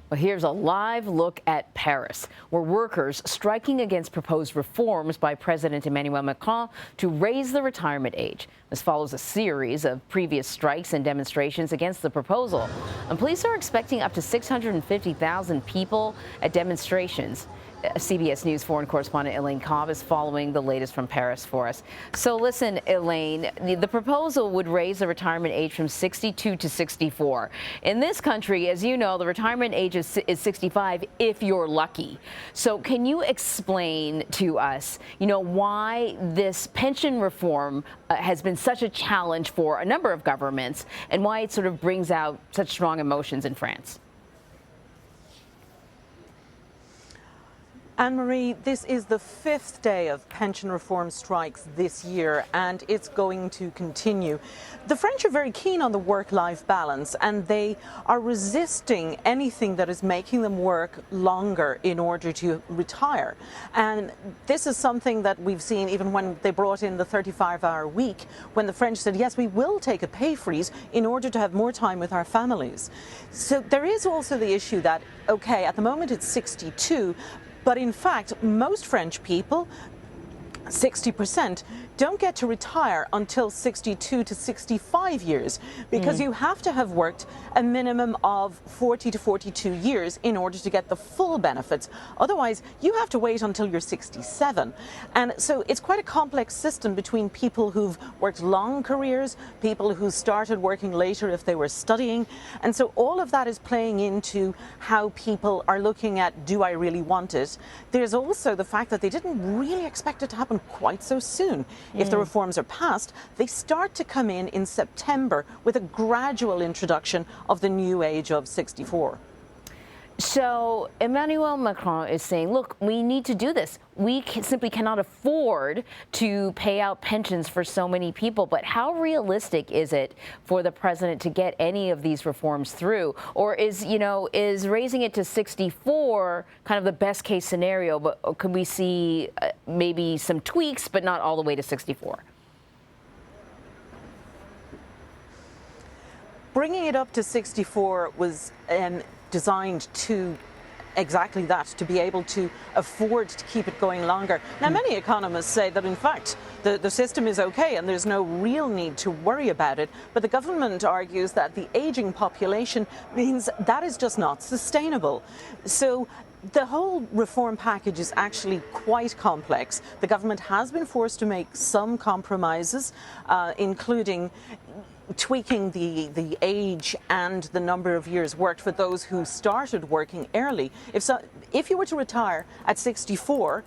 Well, here's a live look at Paris, where workers striking against proposed reforms by President Emmanuel Macron to raise the retirement age. This follows a series of previous strikes and demonstrations against the proposal. And police are expecting up to 650,000 people at demonstrations. CBS News foreign correspondent Elaine Cobbe is following the latest from Paris for us. So listen, Elaine, the proposal would raise the retirement age from 62 to 64. In this country, as you know, the retirement age is 65 if you're lucky. So can you explain to us, why this pension reform has been such a challenge for a number of governments and why it sort of brings out such strong emotions in France? Anne-Marie, this is the 5th day of pension reform strikes this year, and it's going to continue. The French are very keen on the work-life balance, and they are resisting anything that is making them work longer in order to retire. And this is something that we've seen even when they brought in the 35-hour week, when the French said, yes, we will take a pay freeze in order to have more time with our families. So there is also the issue that, okay, at the moment it's 62, but in fact, most French people, 60%, don't get to retire until 62 to 65 years because you have to have worked a minimum of 40 to 42 years in order to get the full benefits. Otherwise, you have to wait until you're 67. And so it's quite a complex system between people who've worked long careers, people who started working later if they were studying. And so all of that is playing into how people are looking at, do I really want it? There's also the fact that they didn't really expect it to happen quite so soon. If the reforms are passed, they start to come in September with a gradual introduction of the new age of 64. So Emmanuel Macron is saying, look, we need to do this. We simply cannot afford to pay out pensions for so many people. But how realistic is it for the president to get any of these reforms through? Or is raising it to 64 kind of the best case scenario? But could we see maybe some tweaks, but not all the way to 64? Bringing it up to 64 was designed to exactly that, to be able to afford to keep it going longer. Now, many economists say that, in fact, the system is okay and there's no real need to worry about it. But the government argues that the aging population means that is just not sustainable. So the whole reform package is actually quite complex. The government has been forced to make some compromises, including tweaking the age and the number of years worked for those who started working early. If you were to retire at 64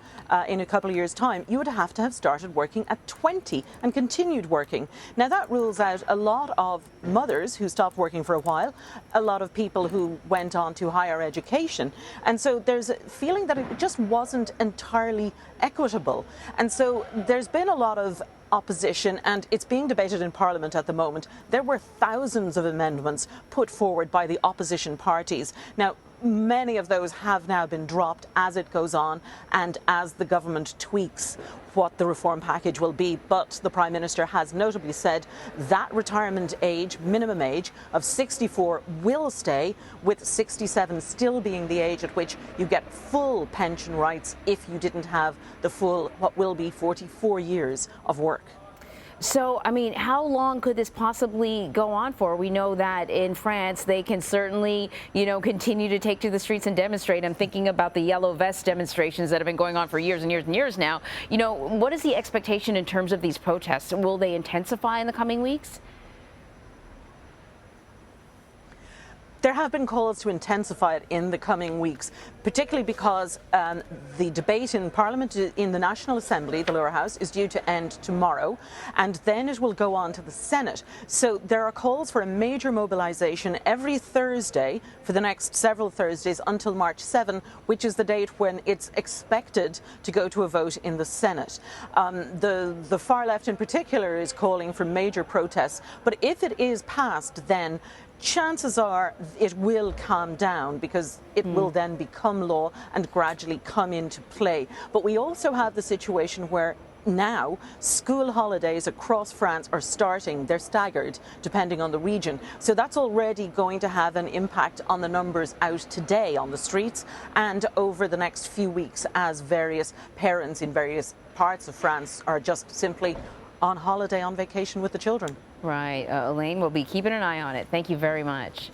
in a couple of years' time, you would have to have started working at 20 and continued working. Now that rules out a lot of mothers who stopped working for a while, a lot of people who went on to higher education. And so there's a feeling that it just wasn't entirely equitable. And so there's been a lot of opposition, and it's being debated in Parliament at the moment. There were thousands of amendments put forward by the opposition parties. Now, many of those have now been dropped as it goes on and as the government tweaks what the reform package will be. But the Prime Minister has notably said that retirement age, minimum age of 64 will stay, with 67 still being the age at which you get full pension rights if you didn't have the full, what will be 44 years of work. So, I mean, how long could this possibly go on for? We know that in France, they can certainly, continue to take to the streets and demonstrate. I'm thinking about the yellow vest demonstrations that have been going on for years and years and years now. What is the expectation in terms of these protests? Will they intensify in the coming weeks? There have been calls to intensify it in the coming weeks, particularly because the debate in Parliament in the National Assembly, the lower house, is due to end tomorrow, and then it will go on to the Senate. So there are calls for a major mobilisation every Thursday for the next several Thursdays until March 7, which is the date when it's expected to go to a vote in the Senate. The far left in particular is calling for major protests, but if it is passed, then chances are it will calm down because it will then become law and gradually come into play. But we also have the situation where now, school holidays across France are starting. They're staggered depending on the region. So that's already going to have an impact on the numbers out today on the streets and over the next few weeks as various parents in various parts of France are just simply on holiday, on vacation with the children. Right. Elaine, we'll be keeping an eye on it. Thank you very much.